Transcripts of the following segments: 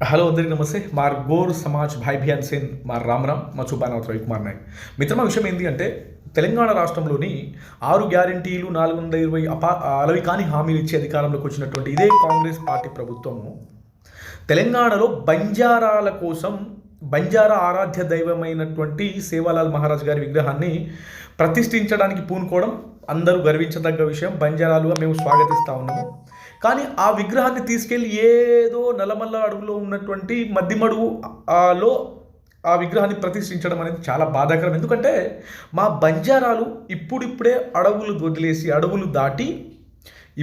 Hello అందరికీ నమస్తే మార్ గోర్ సమాజ్ భాయ్ బియాన్ సేన్ మార్ రామరామ్ మా చుబానాథ్ రవికుమార్ నాయక్. మిత్రమా విషయం ఏంటి అంటే తెలంగాణ రాష్ట్రంలోని 6 గ్యారంటీలు 420 అలవి కాని హామీలు ఇచ్చి అధికారంలోకి వచ్చినటువంటి ఇదే కాంగ్రెస్ పార్టీ ప్రభుత్వము తెలంగాణలో బంజారాల కోసం బంజారా ఆరాధ్య దైవమైనటువంటి సేవాలాల్ మహారాజ్ గారి విగ్రహాన్ని ప్రతిష్ఠించడానికి పూనుకోవడం అందరూ గర్వించదగ్గ విషయం. బంజారాలుగా మేము స్వాగతిస్తూ ఉన్నాము. కానీ ఆ విగ్రహాన్ని తీసుకెళ్ళి ఏదో నల్లమల్ల అడవులో ఉన్నటువంటి మద్దిమడుగు లో ఆ విగ్రహాన్ని ప్రతిష్ఠించడం అనేది చాలా బాధాకరం. ఎందుకంటే మా బంజారాలు ఇప్పుడిప్పుడే అడవులు వదిలేసి అడవులు దాటి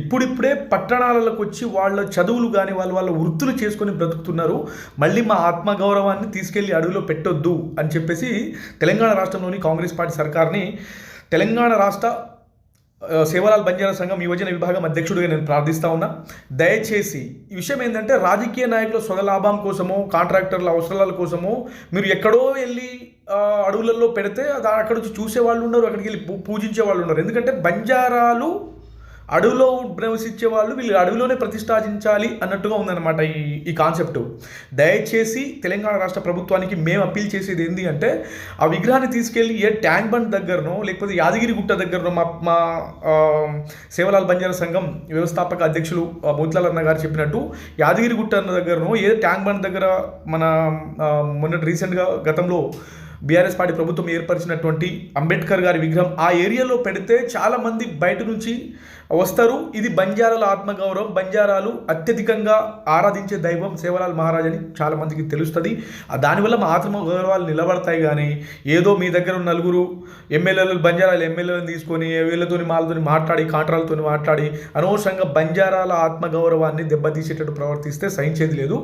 ఇప్పుడిప్పుడే పట్టణాలకు వచ్చి వాళ్ళ చదువులు కానీ వాళ్ళ వృత్తులు చేసుకొని బ్రతుకుతున్నారు. మళ్ళీ మా ఆత్మగౌరవాన్ని తీసుకెళ్ళి అడవిలో పెట్టొద్దు అని చెప్పేసి తెలంగాణ రాష్ట్రంలోని కాంగ్రెస్ పార్టీ సర్కార్ని తెలంగాణ రాష్ట్ర సేవలాల్ బంజారా సంఘం యువజన విభాగం అధ్యక్షుడిగా నేను ప్రార్థిస్తూ ఉన్నా. దయచేసి ఈ విషయం ఏంటంటే రాజకీయ నాయకుల స్వలాభం కోసమో కాంట్రాక్టర్ల అవసరాల కోసమో మీరు ఎక్కడో వెళ్ళి అడవులలో పెడితే అక్కడ వచ్చి చూసే వాళ్ళు ఉన్నారు, అక్కడికి వెళ్ళి పూజించే వాళ్ళు ఉన్నారు. ఎందుకంటే బంజారాలు అడవిలో నివసించే వాళ్ళు వీళ్ళు అడవిలోనే ప్రతిష్ఠించాలి అన్నట్టుగా ఉందన్నమాట ఈ కాన్సెప్ట్. దయచేసి తెలంగాణ రాష్ట్ర ప్రభుత్వానికి మేము అప్పీల్ చేసేది ఏంటి అంటే ఆ విగ్రహాన్ని తీసుకెళ్ళి ఏ ట్యాంక్ బండ్ దగ్గరనో లేకపోతే యాదగిరి గుట్ట దగ్గరనో మా సేవలాల్ బంజారా సంఘం వ్యవస్థాపక అధ్యక్షులు మోతిలాల్ అన్న గారు చెప్పినట్టు యాదగిరి గుట్ట అన్న దగ్గరనో ఏ ట్యాంక్ బండ్ దగ్గర మన మొన్నటి రీసెంట్గా గతంలో బీఆర్ఎస్ పార్టీ ప్రభుత్వం ఏర్పరిచినటువంటి అంబేద్కర్ గారి విగ్రహం ఆ ఏరియాలో పెడితే చాలామంది బయట నుంచి వస్తారు. ఇది బంజారాల ఆత్మగౌరవం, బంజారాలు అత్యధికంగా ఆరాధించే దైవం సేవలాల్ మహారాజ్ అని చాలామందికి తెలుస్తుంది. దానివల్ల మా ఆత్మగౌరవాలు నిలబడతాయి. కానీ ఏదో మీ దగ్గర ఉన్న నలుగురు ఎమ్మెల్యేలు బంజారాల ఎమ్మెల్యేలను తీసుకొని వీళ్ళతోని వాళ్ళతో మాట్లాడి కాంట్రాలతో మాట్లాడి అనవసరంగా బంజారాల ఆత్మగౌరవాన్ని దెబ్బతీసేటట్టు ప్రవర్తిస్తే సహించేది లేదు.